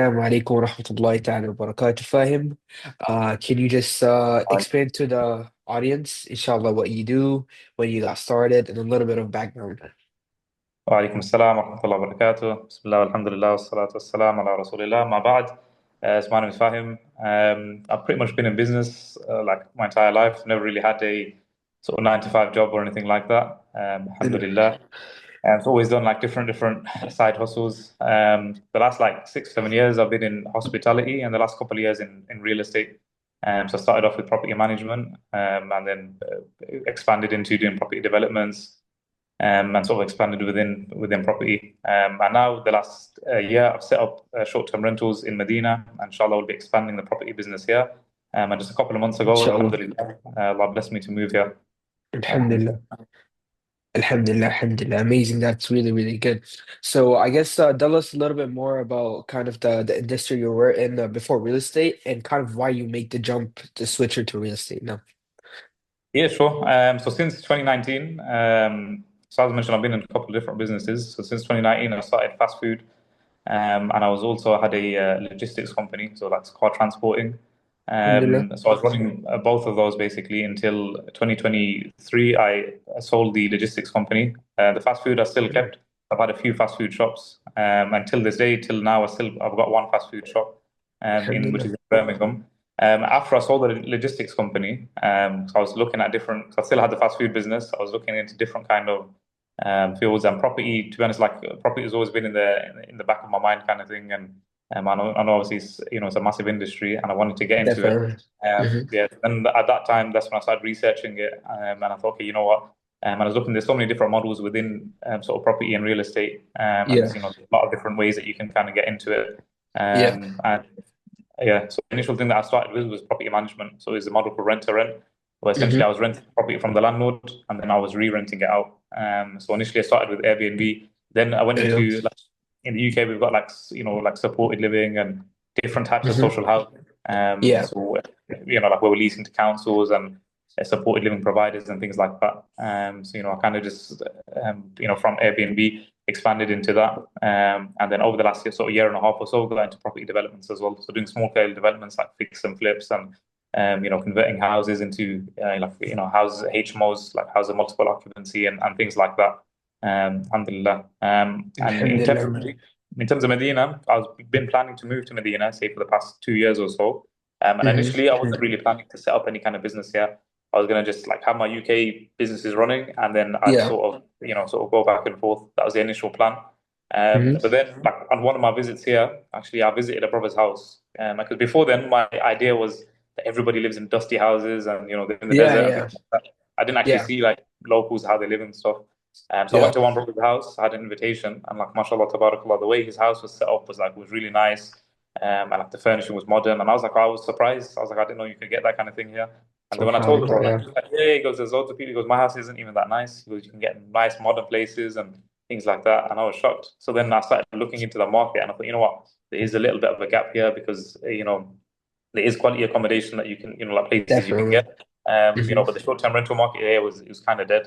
السلام عليكم ورحمة الله تعالى وبركاته. Fahim, can you just explain to the audience, inshallah, what you do, when you got started, and a little bit of background? وعليكم السلام ورحمة الله وبركاته. بسم الله والحمد لله والصلاة والسلام على رسول الله. ما بعد. اسمي نبي فاهم. I've pretty much been in business like my entire life. Never really had a sort of 9 to 5 job or anything like that. Alhamdulillah. And I've always done like different side hustles. The last like 6 7 years I've been in hospitality, and the last couple of years in real estate. So I started off with property management, and then expanded into doing property developments, and sort of expanded within property. And now the last year, I've set up short-term rentals in Medina. And inshallah, we'll be expanding the property business here. And just a couple of months ago, Inshallah. alhamdulillah, Allah blessed me to move here. Alhamdulillah. Alhamdulillah. Alhamdulillah. Amazing. That's really, really good. So I guess tell us a little bit more about kind of the industry you were in before real estate and kind of why you make the jump to switch into real estate now. Yeah, sure. So since 2019, so as I mentioned, I've been in a couple of different businesses. So since 2019, I started fast food. And I had a logistics company, so that's car transporting. Alhamdulillah. So I was running both of those basically until 2023. I sold the logistics company. The fast food I still kept. I've had a few fast food shops, until this day, till now. I've got one fast food shop, in which Alhamdulillah. is in Birmingham. After I sold the logistics company, so I was looking at different. I still had the fast food business. I was looking into different kind of fields and property. To be honest, like property has always been in the back of my mind, kind of thing. And I know obviously it's a massive industry, and I wanted to get into it. Definitely. Hmm. Yeah, and at that time, that's when I started researching it, and I thought, okay, you know what? And I was looking. There's so many different models within sort of property and real estate, and Yeah. there's a lot of different ways that you can kind of get into it. Yeah. And yeah, so the initial thing that I started with was property management. So it's a model called rent to rent, where essentially I Hmm. was renting the property from the landlord, and then I was re-renting it out. So initially I started with Airbnb. Then I went Yeah. into like in the UK we've got like like supported living and different types of Hmm. social housing. Yeah. So like we were leasing to councils and supported living providers and things like that. So I kind of just from Airbnb expanded into that. And then over the last year and a half or so, got into property developments as well. So doing small scale developments like fix and flips, and converting houses into houses, HMOs, like houses of multiple occupancy, and things like that. Alhamdulillah. And Alhamdulillah. in terms of Medina, I've been planning to move to Medina, say for the past 2 years or so. And Hmm. initially, I wasn't really planning to set up any kind of business here. I was gonna just like have my UK businesses running, and then I'd Yeah. sort of go back and forth. That was the initial plan. Hmm. But then, like on one of my visits here, actually, I visited a brother's house. Because before then, my idea was that everybody lives in dusty houses and they're in the Yeah. desert and Yeah. things like that. I didn't actually Yeah. see like locals how they live and stuff. So I Yeah. went to one brother's house, I had an invitation, and like mashallah, tabarakallah, the way his house was set up was really nice. And like the furnishing was modern, and I was surprised. I was like, I didn't know you could get that kind of thing here. And then when I told the SubhanAllah. brother, Yeah. he was like, yeah, he goes, there's loads of people. He goes, my house isn't even that nice. He goes, you can get nice modern places and things like that. And I was shocked. So then I started looking into the market, and I thought, you know what, there is a little bit of a gap here because there is quality accommodation that you can, like places you can Definitely. get. Hmm. But the short-term rental market here was kind of dead.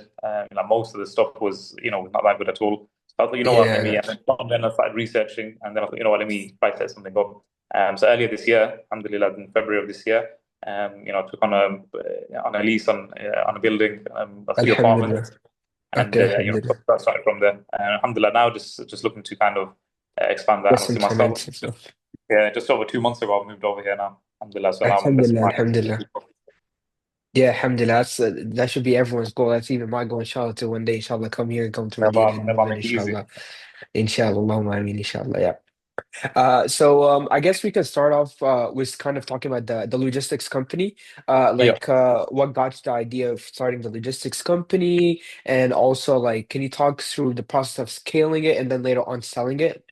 Most of the stuff was, not that good at all. So I thought, you know what, let me. Yeah. And then I started researching, and then I thought, you know what, let me try to set something up. So earlier this year, alhamdulillah, in February of this year, I took on a lease on a building, a few Alhamdulillah. apartments, and Okay. Alhamdulillah. I started from there. Alhamdulillah, now just looking to kind of expand that. And That's obviously myself, implemented stuff. yeah, just over 2 months ago, I moved over here now. Alhamdulillah, so now I'm investing Alhamdulillah. my. Alhamdulillah. Yeah, alhamdulillah. That should be everyone's goal. That's even my goal, inshallah, to one day, inshallah, come here and come to Medina and Never move in, make it easy. inshallah. Inshallah, Allahumma ameen, inshallah. Yeah. I guess we can start off with kind of talking about the logistics company. Yeah, What got you the idea of starting the logistics company, and also like, can you talk through the process of scaling it and then later on selling it?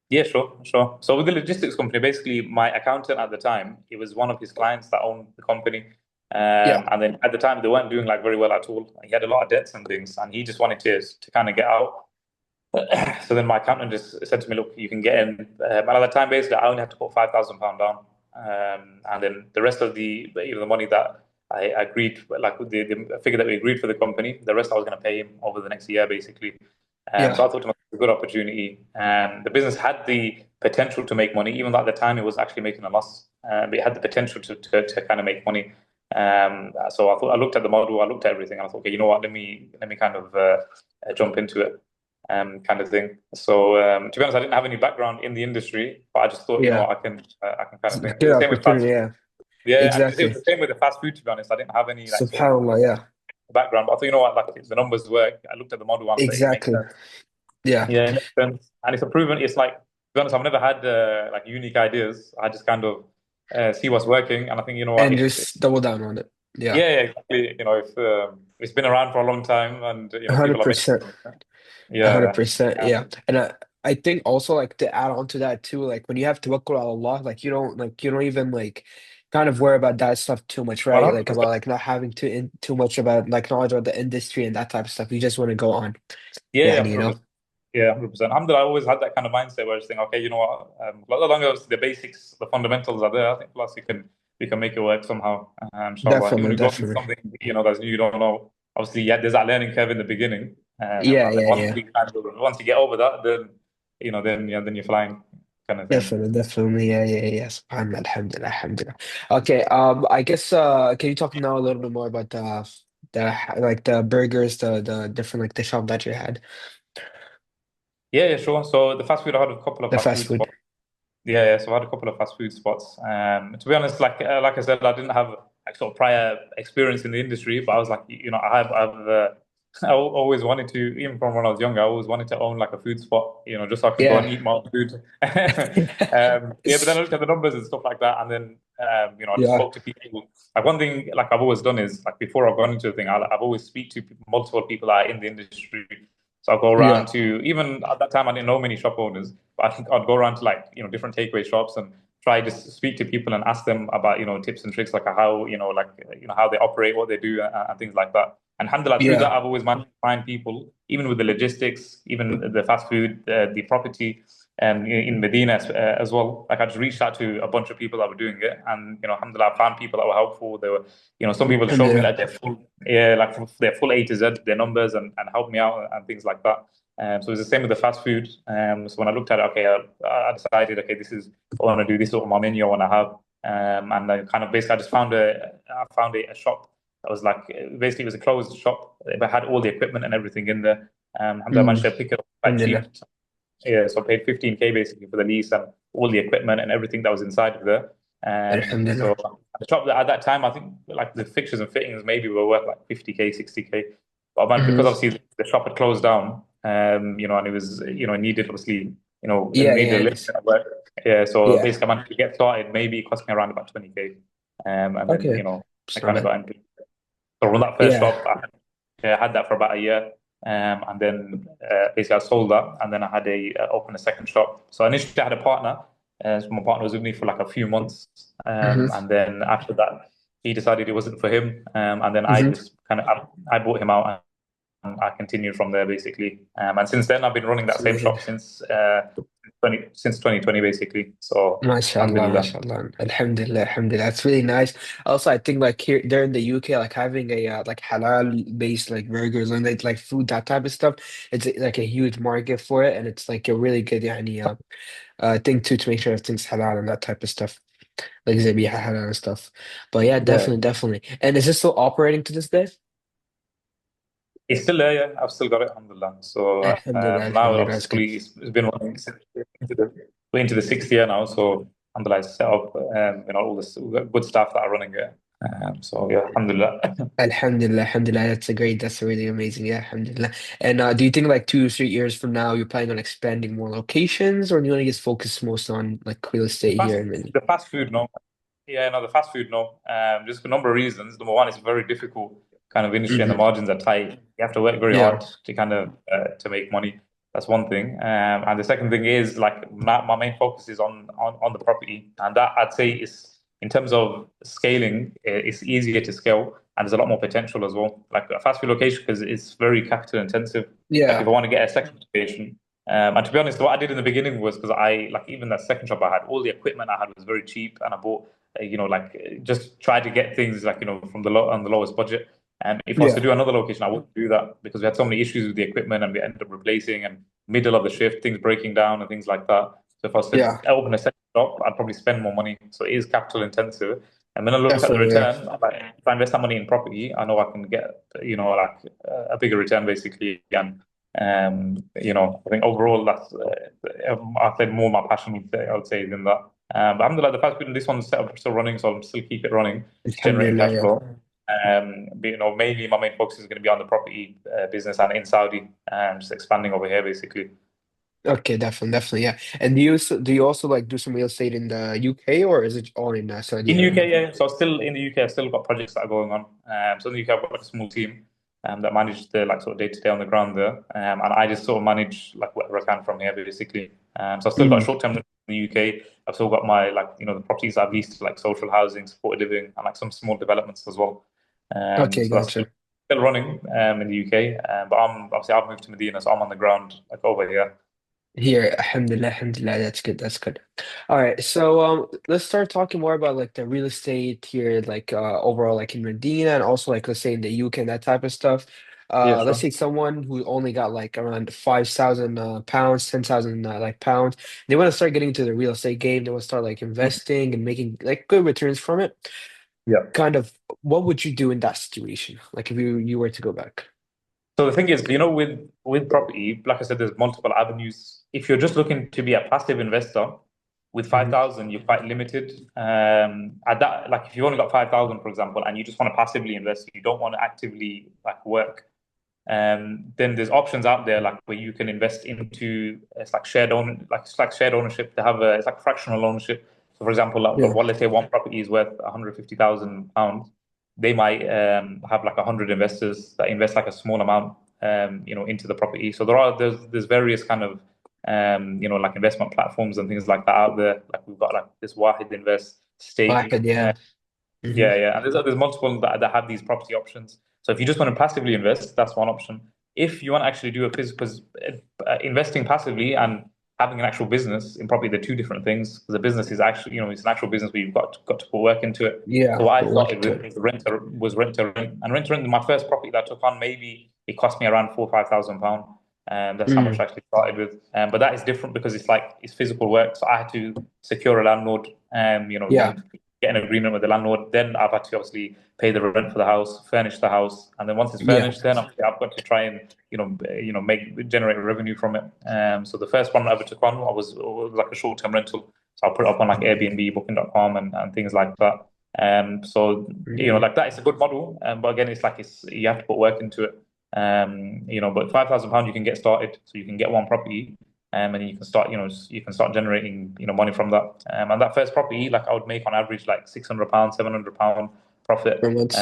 yeah, sure, sure. So with the logistics company, basically, my accountant at the time, it was one of his clients that owned the company. Yeah. And then at the time, they weren't doing like very well at all. He had a lot of debts and things, and he just wanted to kind of get out. So then my accountant just said to me, "Look, you can get in." And at the time, basically, I only had to put £5,000 down, and then the rest of the money that I agreed, like the figure that we agreed for the company, the rest I was going to pay him over the next year, basically. Yeah. So I thought it was a good opportunity. The business had the potential to make money, even though at the time it was actually making a loss. But it had the potential to kind of make money. So I looked at the model, I looked at everything, and I thought, okay, you know what, let me kind of jump into it, kind of thing. So to be honest, I didn't have any background in the industry, but I just thought, you know Yeah. what, I can kind It's of a thing. It was good the same with fast opportunity. food. Yeah. Yeah, and it was Exactly. the same with the fast food. To be honest, I didn't have any like sort of SubhanAllah. Yeah. background, but I thought, you know what, like the numbers work. I looked at the model and I thought it makes Exactly. sense. Yeah. Yeah, it makes sense, and it's a proven. It's like, to be honest, I've never had like unique ideas. I just kind of see what's working, and I think, you know what, And if just double down on it. Yeah. yeah, yeah, exactly. You know, if it's been around for a long time, and people are making, 100%. yeah, 100%. yeah. Yeah. And I think also like to add on to that too, like when you have tawakkul ala Allah, like you don't even like kind of worry about that stuff too much, One right? hundred Like about percent. like not having too much about like knowledge about the industry and that type of stuff. You just want to go on. Yeah, Yeah, yeah, and you know? 100%. Yeah, 100%. Alhamdulillah, I always had that kind of mindset where I just think, okay, you know what, as long as the basics, the fundamentals are there, I think plus you can make it work somehow. Inshallah. Even Definitely, if you go into definitely. something that's new, you don't know. Obviously, yeah, there's that learning curve in the beginning, Yeah, and then yeah, yeah. once you get over that, then then you're flying, kind of thing. Definitely, definitely. Yeah, yeah, yeah. SubhanAllah, alhamdulillah, alhamdulillah. Okay, I guess can you talk now a little bit more about the like the burgers, the different like the shop that you had, Yeah, yeah, sure. So the fast food, I had a couple of the fast fast food food? spots. Yeah, yeah. So I had a couple of fast food spots. To be honest, like I said, I didn't have like sort of prior experience in the industry, but I was like, I always wanted to, even from when I was younger, I always wanted to own like a food spot, just so I can go and Yeah. eat my own food. Yeah, but then I looked at the numbers and stuff like that, and then I just Yeah. spoke to people. Like one thing, like I've always done is like before I've gone into the thing, I've always speak to multiple people that are in the industry. So I'll go around Yeah. to, even at that time I didn't know many shop owners, but I'd go around to like different takeaway shops and try to speak to people and ask them about tips and tricks, like how how they operate, what they do, and things like that. And alhamdulillah, through that Yeah. I've always managed to find people, even with the logistics, even the fast food, the property, and in Medina as well. Like I just reached out to a bunch of people that were doing it, and alhamdulillah, I found people that were helpful. They were, some people showed me Alhamdulillah. like their full A to Z, their numbers, and helped me out and things like that. So it's the same with the fast food. So when I looked at it, okay, I decided, okay, this is what I want to do. This is what my menu I want to have. And I kind of basically, I found a shop that was like, basically it was a closed shop, but had all the equipment and everything in there. And I managed Mm. to pick it up quite Alhamdulillah. cheap. Yeah, so I paid 15K basically for the lease and all the equipment and everything that was inside of there. So Alhamdulillah. the shop that at that time, I think like the fixtures and fittings maybe were worth like 50K, 60K. But man, because Hmm. obviously the shop had closed down, and it was, needed obviously, it Yeah, needed a yeah, little bit of work. Yeah, so yeah. basically I managed to get started. Maybe it cost me around about 20K. And then, Okay. I It's not kind of bad. got into. So on that first Yeah. shop, I had that for about a year, and then basically I sold that, and then I had opened a second shop. So initially I had a partner, so my partner was with me for like a few months, Hmm. and then after that he decided it wasn't for him, and then I Hmm. just kind of I bought him out, and I continued from there basically. And since then I've been running that It's same amazing. shop since 2020 basically. So MashaAllah, alhamdulillah. mashallah. Alhamdulillah, alhamdulillah. That's really nice. Also, I think like here there in the UK, like having a like halal based like burgers and like food, that type of stuff, it's like a huge market for it, and it's like a really good thing too to make sure everything's halal and that type of stuff, like zabiha halal and stuff. But yeah, Yeah. definitely, definitely. And is this still operating to this day? It's still there, yeah. I've still got it, alhamdulillah. So Alhamdulillah, now, alhamdulillah. That's good. obviously, it's been running into the sixth year now. So alhamdulillah, it's set up, all this good staff that are running it. So yeah, alhamdulillah. Alhamdulillah, alhamdulillah. That's really amazing. Yeah, alhamdulillah. And do you think like 2 or 3 years from now you're planning on expanding more locations, or do you want to just focus most on like real estate here Fast, and then? the fast food, no. Yeah, no, the fast food, no. Just for a number of reasons. Number one, it's a very difficult kind of industry, and the Hmm. margins are tight. You have to work very Yeah, hard to kind of to make money. That's one thing. And the second thing is like my main focus is on the property, and that I'd say is in terms of scaling, it's easier to scale, and there's a lot more potential as well. Like a fast food location, because it's very capital intensive. Like if yeah, I want to get a second location. And to be honest, what I did in the beginning was, because I like, even that second shop I had, all the equipment I had was very cheap, and I bought just try to get things like, from the lowest budget. And if I was to yeah, do another location, I wouldn't do that because we had so many issues with the equipment, and we ended up replacing, and middle of the shift, things breaking down and things like that. So if I was to Yeah, open a second shop, I'd probably spend more money. So it is capital intensive. And when I look at the definitely. Yeah. return, like if I invest that money in property, I know I can get, like a bigger return basically. And I think overall that's I said more my passion I would say than that. But alhamdulillah, the fact that this one's set up still running, so I'll still keep it running. It's generating Alhamdulillah. cash Yeah. flow. But, mainly my main focus is going to be on the property business and in Saudi, just expanding over here basically. Okay, definitely, definitely. Yeah. And do you also like do some real estate in the UK, or is it all in Saudi In Arabia? UK, yeah. So still in the UK, I've still got projects that are going on. So in the UK, I've got like a small team that manage the like sort of day to day on the ground there, and I just sort of manage like whatever I can from here, basically. So I've still got Mm. short term in the UK. I've still got my like the properties I've leased like social housing, supported living, and like some small developments as well. Okay, So that's gotcha. still running in the UK. But I've moved to Medina, so I'm on the ground like over here. Here, alhamdulillah, alhamdulillah, that's good, that's good. All right, so let's start talking more about like the real estate here, like overall, like in Medina, and also like let's say in the UK and that type of stuff. Yeah, Let's sure. say someone who only got like around 5,000 pounds, 10,000 like pounds. They want to start getting into the real estate game. They want to start like investing and making like good returns from it. Yeah. Kind of, what would you do in that situation? Like if you were to go back? So the thing is, with property, like I said, there's multiple avenues. If you're just looking to be a passive investor, with Hmm. 5,000, you're quite limited. At that, like if you've only got 5,000, for example, and you just want to passively invest, you don't want to actively like work. Then there's options out there like where you can invest into it's like shared ownership. They have it's like fractional ownership. So for example, like, Yeah, let's say one property is worth £150,000, they might have like 100 investors that invest like a small amount into the property. So there's various kind of like investment platforms and things like that out there. Like we've got like this Wahid Invest I stake. yeah. Hmm. Yeah. And there's multiple that have these property options. So if you just want to passively invest, that's one option. If you want to actually do a physical investing passively and having an actual business in property, they're two different things. Because the business is actually, it's an actual business where you've got to put work into it. So Yeah, what I but work started into with it. was rent to rent, and rent to rent. My first property that I took on, maybe it cost me around £4,000 or 5,000. That's how much Mm. I actually started with. But that is different because it's physical work. So I had to secure a landlord, Yeah, then get an agreement with the landlord. Then I've had to obviously pay the rent for the house, furnish the house, and then once it's yeah. furnished, then I've got to try and make generate revenue from it. So the first one I ever took on was like a short term rental. So I'll put it up on like Airbnb, Booking.com, and things like that. So Hmm. like that is a good model. But again, it's you have to put work into it. But £5,000 you can get started, so you can get one property, and you can start, you can start generating, money from that. And that first property, like I would make on average like £600, £700 For profit. months.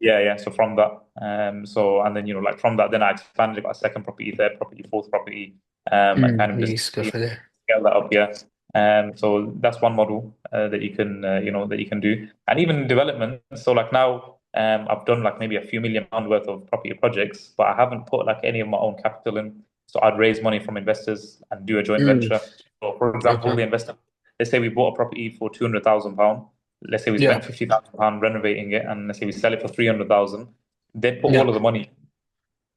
Yeah. Yeah. So from that, and then like from that, then I expanded, got a second property, third property, fourth property, and kind Mm. of just Nice, go for there. scale that up. Yeah. So that's one model that you can that you can do, and even development. So like now, I've done like maybe a few £1 million worth of property projects, but I haven't put like any of my own capital in. So I'd raise money from investors and do a joint Mm. venture. So for example, Okay. the investor, let's say we bought a property for £200,000. Let's say we Yeah. spent £50,000 renovating it, and let's say we sell it for 300,000. Then put Yeah. all of the money.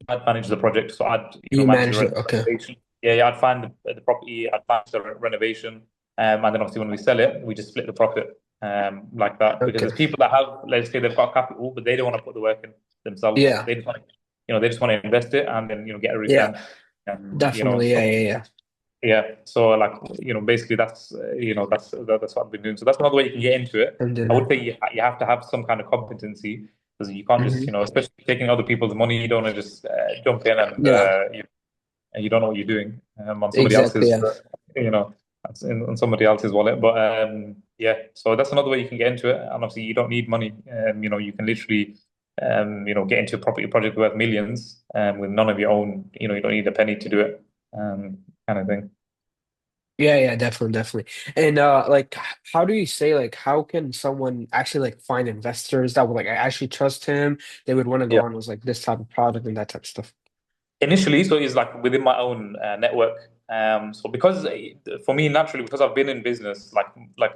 I'd manage the project, so I'd You manage the manage it. Okay. renovation. Yeah. I'd find the property, I'd manage the renovation, and then obviously when we sell it, we just split the profit like that. Because Okay. there's people that have, let's say, they've got capital, but they don't want to put the work in themselves. Yeah. They just want to invest it and then get a Yeah. return. Definitely. Yeah. So Yeah. Yeah. yeah, so like basically that's what I've been doing. So that's another way you can get into it. I would Alhamdulillah. say you have to have some kind of competency because you can't just Hmm. especially taking other people's money. You don't want to just jump in and Yeah. you don't know what you're doing on somebody Exactly. else's Yeah. you know on somebody else's wallet. But yeah, so that's another way you can get into it. And obviously you don't need money. You can literally get into a property project worth millions with none of your own. You don't need a penny to do it. Kind of thing. Yeah. Yeah. Definitely. Definitely. And like, how do you say like how can someone actually like find investors that would like actually trust him? They would want to go Yeah. on with like this type of product and that type of stuff. Initially, so it's like within my own network. So because for me, naturally, because I've been in business like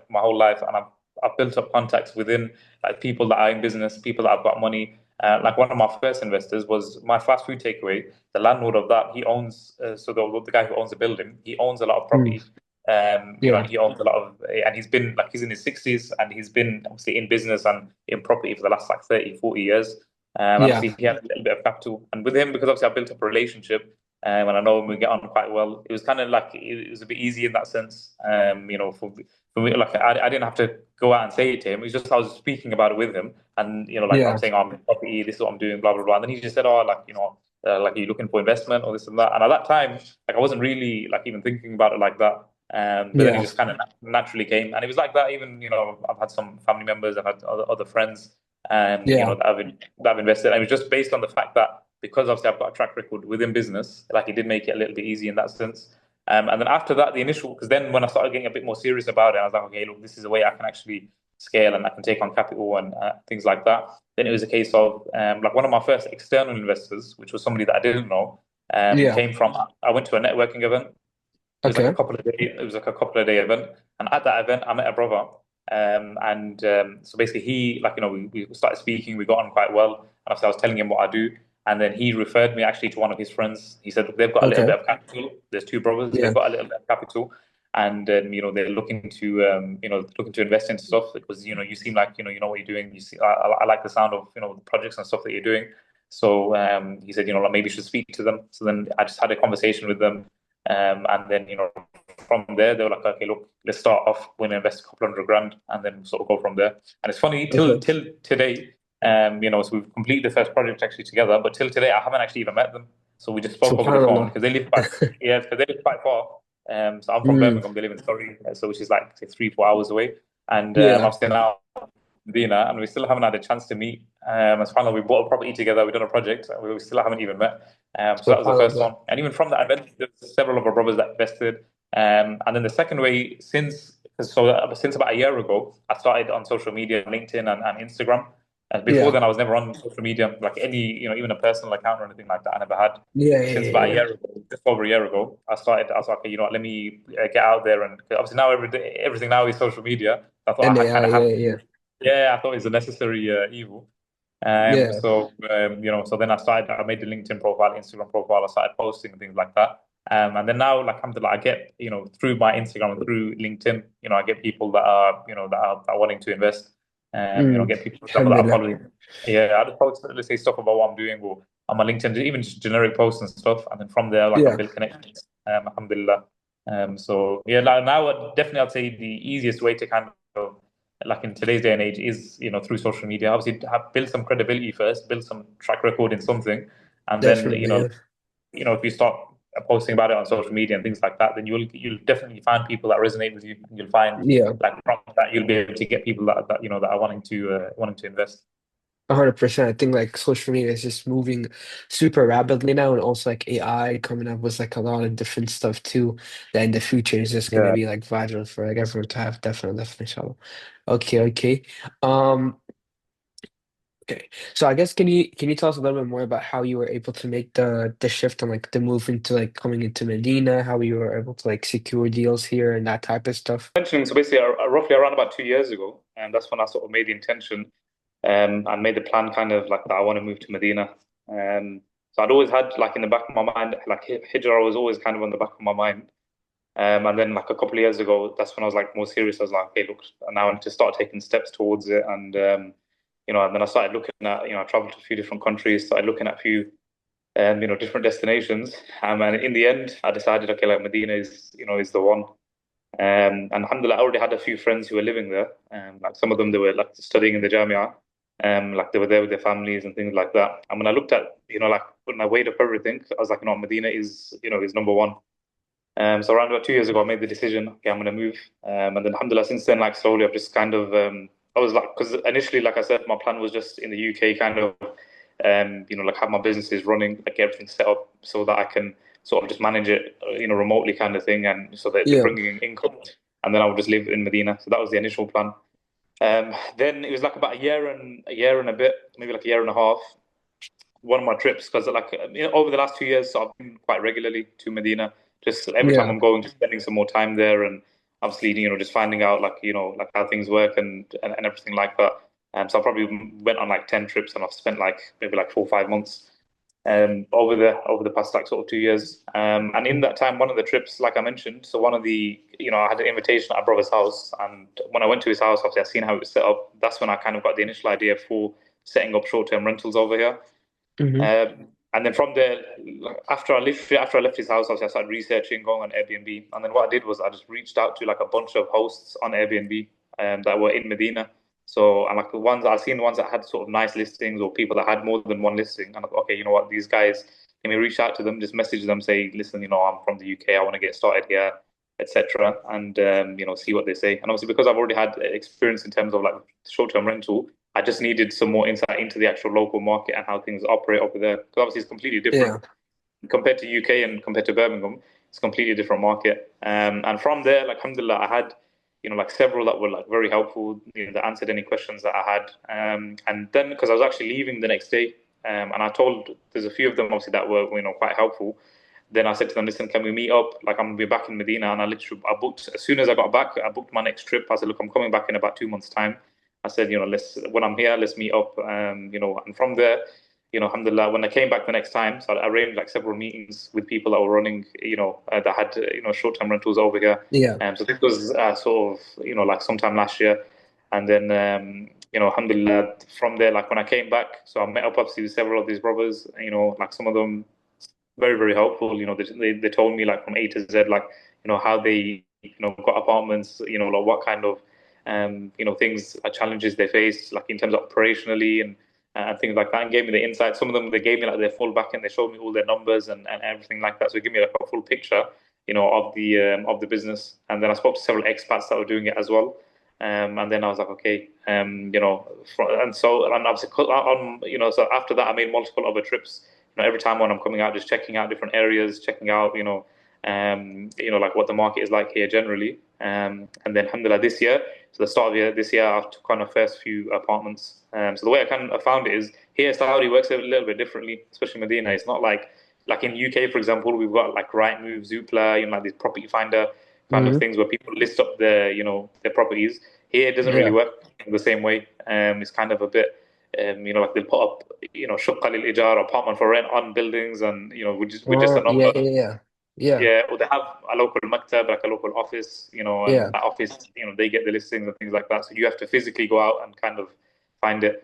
my whole life, and I've built up contacts within like people that are in business, people that have got money. Like one of my first investors was my fast food takeaway. The landlord of that, he owns so the guy who owns the building, he owns a lot of Mm. property. Yeah. And he owns a lot of, and he's been like, he's in his 60s and he's been obviously in business and in property for the last like 30, 40 years. And Yeah. obviously he had a little bit of capital. And with him, because obviously I built up a relationship, and I know him, we get on quite well. It was kind of like, it was a bit easy in that sense. For me, like I didn't have to go out and say it to him. It's just I was speaking about it with him, and like I'm Yeah. saying, I'm in property. This is what I'm doing, blah blah blah. And then he just said, "Oh, like like are you looking for investment or this and that?" And at that time, like I wasn't really like even thinking about it like that. But then it Yeah. just kind of naturally came, and it was like that. Even I've had some family members, I've had other friends, Yeah. that have invested. And it was just based on the fact that because obviously I've got a track record within business, like it did make it a little bit easy in that sense. And then after that, the initial, because then when I started getting a bit more serious about it, I was like, okay, look, this is a way I can actually scale and I can take on capital and things like that. Then it was a case of like one of my first external investors, which was somebody that I didn't know, Yeah. came from. I went to a networking event. Okay. It was like a couple of day event, and at that event, I met a brother. And So basically, he like we started speaking, we got on quite well. And obviously, I was telling him what I do, and then he referred me actually to one of his friends. He said they've got a little Okay. bit of capital. There's two brothers. They've Yeah. got a little bit of capital, and they're looking to invest into stuff because you seem like you know what you're doing. You see, I like the sound of the projects and stuff that you're doing. So he said like maybe you should speak to them. So then I just had a conversation with them. And then from there they were like, okay, look, let's start off. We're gonna invest a couple hundred grand, and then sort of go from there. And it's funny till Okay. till today, so we've completed the first project actually together, but till today I haven't actually even met them. So we just spoke over the phone SubhanAllah. because they live quite, yeah, because they live quite far. So I'm from Mm. Birmingham, they live in Surrey, so which is like say 3, 4 hours away. And Yeah. I'm still now in Medina, and we still haven't had a chance to meet. As finally we bought a property together, we've done a project, and we still haven't even met. So that was the first SubhanAllah. one. And even from that event, there's several of our brothers that invested. And then the second way, since about a year ago, I started on social media, LinkedIn and Instagram. Before Yeah. then, I was never on social media, like any, even a personal account or anything like that. I never had. Yeah. But since Yeah. about a Yeah. year ago, just over a year ago, I was like, okay, let me get out there. And obviously now everything now is social media. I thought And I kind AI. of Yeah. have Yeah. to, yeah, I thought it's a necessary evil. Yeah. So then I made the LinkedIn profile, Instagram profile. I started posting and things like that. And then now, like, alhamdulillah, I get, through my Instagram and through LinkedIn, I get people that are wanting to invest. Mm. Get people, some that are Alhamdulillah. following. Yeah, I just post, let's say, stuff about what I'm doing or on my LinkedIn, even just generic posts and stuff. And then from there, like, I Yeah. build connections. Alhamdulillah. So yeah, now definitely I'd say the easiest way to kind of like in today's day and age is through social media. Obviously have build some credibility first, build some track record in something, and then Definitely. Yeah. if you start posting about it on social media and things like that, then you'll definitely find people that resonate with you, and you'll find Yeah. like from that you'll be able to get people that are wanting to invest. 100%. I think like social media is just moving super rapidly now, and also like AI coming up with like a lot of different stuff too. That in the future is just gonna Yeah. be like vital for like everyone to have. Definitely, definitely. Inshallah. Okay, okay. Um, okay. So I guess can you tell us a little bit more about how you were able to make the shift and like the move into like coming into Medina, how you were able to like secure deals here and that type of stuff? Mentioning so basically roughly around about 2 years ago, and that's when I sort of made the intention and made the plan kind of like that I want to move to Medina. So I'd always had like in the back of my mind, like Hijrah was always kind of on the back of my mind. And then like a couple of years ago, that's when I was like more serious. I was like, okay, look, now I need to start taking steps towards it. And then I started looking at, I traveled to a few different countries, started looking at a few, different destinations. And in the end, I decided, okay, like Medina is the one. And alhamdulillah, I already had a few friends who were living there. Like some of them, they were like studying in the Jamia. Like they were there with their families and things like that. And when I looked at, like when I weighed up everything, I was like, Medina is number one. So around about 2 years ago, I made the decision, okay, I'm going to move. And then alhamdulillah, since then, like slowly, I've just kind of, I was like, because initially, like I said, my plan was just in the UK, kind of, like have my businesses running, like get everything set up so that I can sort of just manage it, remotely kind of thing, and so that they're Yeah. bringing in income, and then I would just live in Medina. So that was the initial plan. Then it was like about a year and a bit, maybe like a year and a half. One of my trips, because like over the last 2 years, so I've been quite regularly to Medina. Just every time Yeah. I'm going, just spending some more time there, and obviously just finding out like like how things work and everything like that. So I probably went on like 10 trips, and I've spent like maybe like 4 or 5 months over the past like sort of 2 years. And in that time, one of the trips, like I mentioned, so one of the I had an invitation at a brother's house, and when I went to his house, obviously I seen how it was set up. That's when I kind of got the initial idea for setting up short-term rentals over here. Hmm. And then from there, like, after I left his house, obviously I started researching, going on Airbnb, and then what I did was I just reached out to like a bunch of hosts on Airbnb that were in Medina. So and like the ones I seen the ones that had sort of nice listings or people that had more than one listing. And I'm like, okay, you know what, these guys, let me reach out to them, just message them, say, listen, I'm from the UK, I want to get started here, etc. And see what they say. And obviously because I've already had experience in terms of like short-term rental, I just needed some more insight into the actual local market and how things operate over there. Because obviously it's completely different Yeah. compared to UK and compared to Birmingham. It's a completely different market. And from there, like alhamdulillah, I had like several that were like very helpful. That answered any questions that I had. And then because I was actually leaving the next day, and I told there's a few of them obviously that were quite helpful. Then I said to them, listen, can we meet up? Like I'm gonna be back in Medina, and I booked as soon as I got back. I booked my next trip. I said, look, I'm coming back in about 2 months' time. I said, let's when I'm here, let's meet up. And from there, alhamdulillah, when I came back the next time, so I arranged like several meetings with people that were running, that had, short-term rentals over here. Yeah. So this was sort of, like sometime last year. And then, alhamdulillah, from there, like when I came back, so I met up obviously with several of these brothers, like some of them very, very helpful. They told me like from A to Z, like, how they, got apartments, like what kind of, things, challenges they faced, like in terms of operationally and things like that, and gave me the insight. Some of them, they gave me like their full back and they showed me all their numbers and everything like that. So it gave me like a full picture, of the business. And then I spoke to several expats that were doing it as well. And then I was like, okay, and obviously, so after that, I made multiple other trips. Every time when I'm coming out, just checking out different areas, checking out, like what the market is like here generally. And then, alhamdulillah, this year, so the start of the year, this year, I took on the first few apartments. So the way I kind of found it is here, Saudi works a little bit differently, especially Medina. It's not like in UK, for example, we've got like Rightmove, Zoopla, like these property finder kind of Hmm. things where people list up their properties. Here, it doesn't really Yeah. work the same way. It's kind of a bit, like they'll put up, shukka lil ijar, apartment for rent on buildings, and with just a Oh, yeah, number. yeah, yeah. Yeah. Yeah, or they have a local maktab, like a local office, and Yeah. that office, they get the listings and things like that. So you have to physically go out and kind of find it.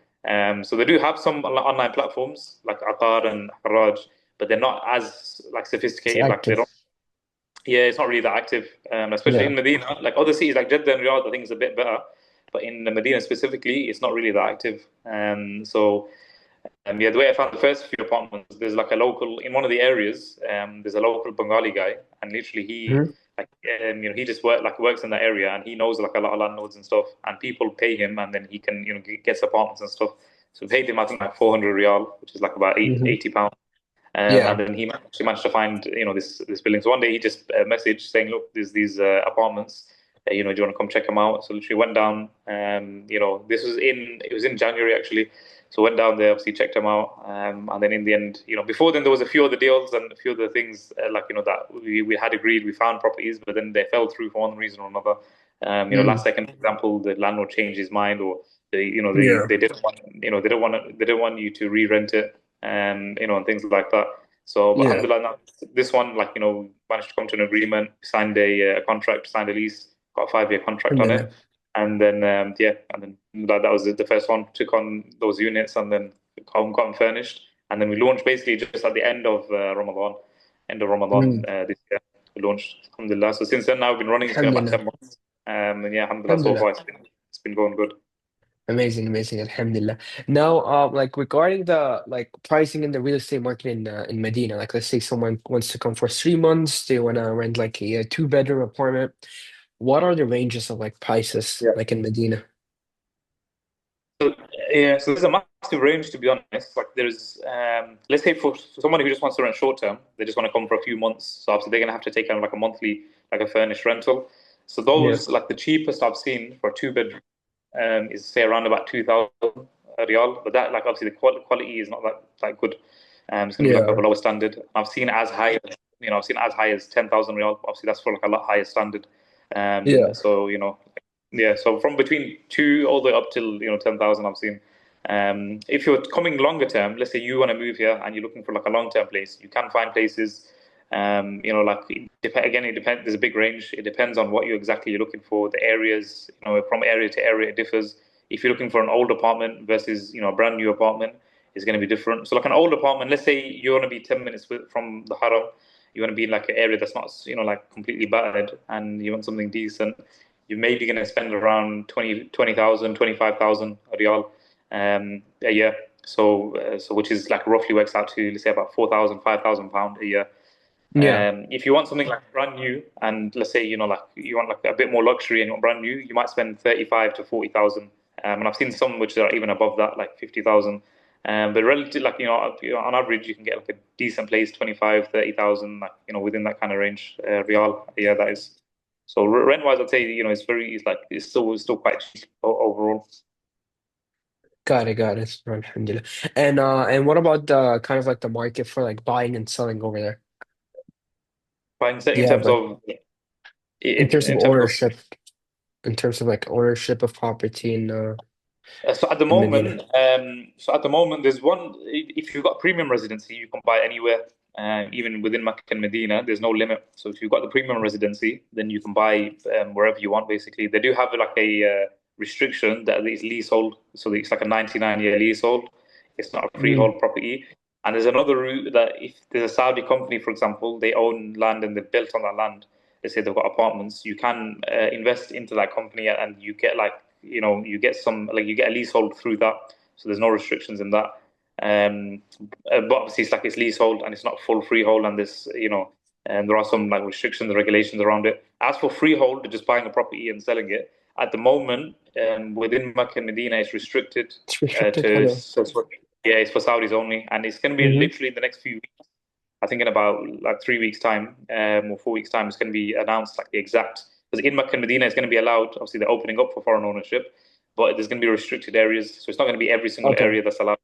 So they do have some online platforms like Aqar and Haraj, but they're not as like It's sophisticated. Like they don't. active. Yeah, it's not really that active. Especially Yeah. in Medina, like other cities like Jeddah and Riyadh, I think it's a bit better. But in Medina specifically, it's not really that active. Yeah, the way I found the first few apartments, there's like a local in one of the areas. There's a local Bengali guy, and literally he Hmm. like he just works in that area, and he knows like a lot of landlords and stuff, and people pay him, and then he can gets apartments and stuff. So we paid him I think like 400 riyal, which is like about Hmm. 80 pounds. And Yeah. then he actually managed to find this building. So one day he just messaged saying, "Look, there's these apartments. Do you want to come check them out?" So literally went down. This was in January actually. So went down there, obviously checked them out, and then in the end, before then there was a few other deals and a few other things like that we had agreed. We found properties, but then they fell through for one reason or another. Last Mm. second, for example, the landlord changed his mind, or Yeah. they didn't want they didn't want you to re-rent it, and things like that. So, but Yeah. alhamdulillah, now, this one, like, managed to come to an agreement, signed a contract, signed a lease, got a 5-year contract on it. Alhamdulillah. And then, and then that was the first one, took on those units and then got them furnished. And then we launched basically just at the end of Ramadan Mm. this year. We launched, alhamdulillah. So since then, now we've been running, it's been about Alhamdulillah. 10 months. And yeah, alhamdulillah, so Alhamdulillah. far it's been going good. Amazing, amazing. Alhamdulillah. Now, like regarding the like pricing in the real estate market in Medina, like let's say someone wants to come for 3 months, they want to rent like a two-bedroom apartment. What are the ranges of like prices Yeah. like in Medina? So, yeah, so there's a massive range to be honest. Like there's, let's say for someone who just wants to rent short term, they just want to come for a few months. So obviously they're gonna have to take on like a monthly, like a furnished rental. So Yeah. those like the cheapest I've seen for a two-bedroom is say around about 2,000 riyal. But that like obviously the quality is not that good. It's gonna be like of a Yeah. lower standard. I've seen as high as I've seen as high as 10,000 riyal. Obviously that's for like a lot higher standard. Yeah. So yeah, so from between two all the way up till 10,000 I've seen. If you're coming longer term, let's say you want to move here and you're looking for like a long term place, you can find places. Like again, it depends. There's a big range. It depends on what you exactly you're looking for. The areas, from area to area, it differs. If you're looking for an old apartment versus a brand new apartment, is going to be different. So like an old apartment, let's say you want to be 10 minutes from the haram, you want to be in like an area that's not like completely battered, and you want something decent. You're maybe going to spend around 20,000, 25,000 riyal a year. So which is like roughly works out to, let's say, about 4,000, 5,000 pound a year. Yeah. If you want something like brand new, and let's say like you want like a bit more luxury and you want brand new, you might spend 35 to 40,000. And I've seen some which are even above that, like 50,000. But relative, like on average, you can get like a decent place, 25, 30,000, like within that kind of range, real. Yeah, that is. So rent wise, I'd say it's still quite cheap overall. Got it, got it. Alhamdulillah. And what about the kind of like the market for like buying and selling over there? But Do in you have terms like of in terms of in terms of ownership, in terms of like ownership of property So at the in Medina? moment, there's one. If you've got premium residency, you can buy anywhere, even within Makkah and Medina. There's no limit. So if you've got the premium residency, then you can buy wherever you want. Basically, they do have like a restriction that it's leasehold. So it's like a 99-year leasehold. It's not a Mm, freehold property. And there's another route that if there's a Saudi company, for example, they own land and they've built on that land. Let's say they've got apartments. You can invest into that company and you get like you get some like you get a leasehold through that, so there's no restrictions in that. um but obviously it's leasehold and it's not full freehold, and and there are some like restrictions and regulations around it. As for freehold, just buying a property and selling it at the moment, within Mecca and Medina, it's restricted it's restricted. to Hello. so yeah, it's for Saudis only, and it's going to be Mm-hmm. literally in the next few weeks. I think in about like 3 weeks time, or 4 weeks time, it's going to be announced like the exact, because in Mecca and Medina it's going to be allowed. Obviously, they're opening up for foreign ownership, but there's going to be restricted areas, so it's not going to be every single Okay. area that's allowed.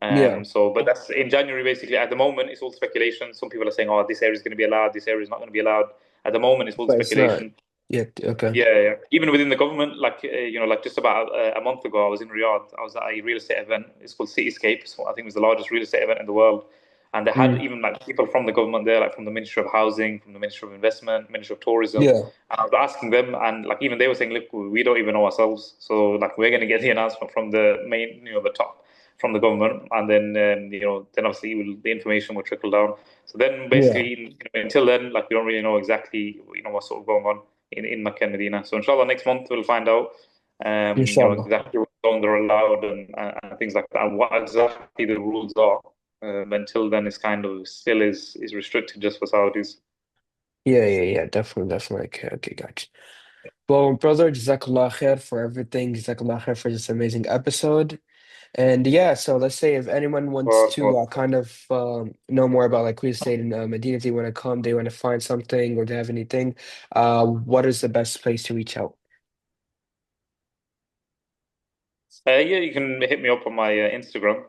Yeah. But that's in January basically. At the moment, it's all speculation. Some people are saying, "Oh, this area is going to be allowed. This area is not going to be allowed." At the moment, it's all But it's not speculation. yet. Okay. Yeah, yeah. Even within the government, like like just about a month ago, I was in Riyadh. I was at a real estate event. It's called Cityscape. So I think it was the largest real estate event in the world, and they had Mm. even like people from the government there, like from the Ministry of Housing, from the Ministry of Investment, Ministry of Tourism. Yeah. And I was asking them, and like even they were saying, "Look, we don't even know ourselves. So like we're going to get the announcement from the main, the top." From the government, and then obviously the information will trickle down. So then, Yeah. basically, until then, like we don't really know exactly, what's sort of going on in Mecca and Medina. So inshallah, next month we'll find out, Inshallah. exactly what zones are allowed and things like that, and what exactly the rules are. Until then, it's kind of still is restricted just for Saudis. Yeah, yeah, yeah. Definitely, definitely. Okay, okay, gotcha. Well, brother, Jazakallah khair for everything. Jazakallah khair for this amazing episode. And yeah, so let's say if anyone wants to Well, kind of know more about like real estate in Medina, if they want to come, they want to find something or they have anything, what is the best place to reach out? yeah, you can hit me up on my Instagram.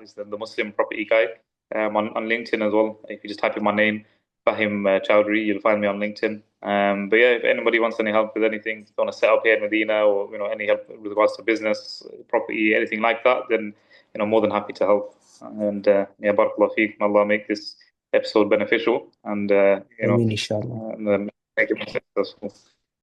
It's the Muslim Property Guy. On LinkedIn as well. If you just type in my name, Fahim Chowdhury, you'll find me on LinkedIn. But yeah, if anybody wants any help with anything, if you want to set up here in Medina, or any help with regards to business, property, anything like that, then more than happy to help. And yeah, barakallah feek. May Allah make this episode beneficial, and I mean, inshallah. make it more successful.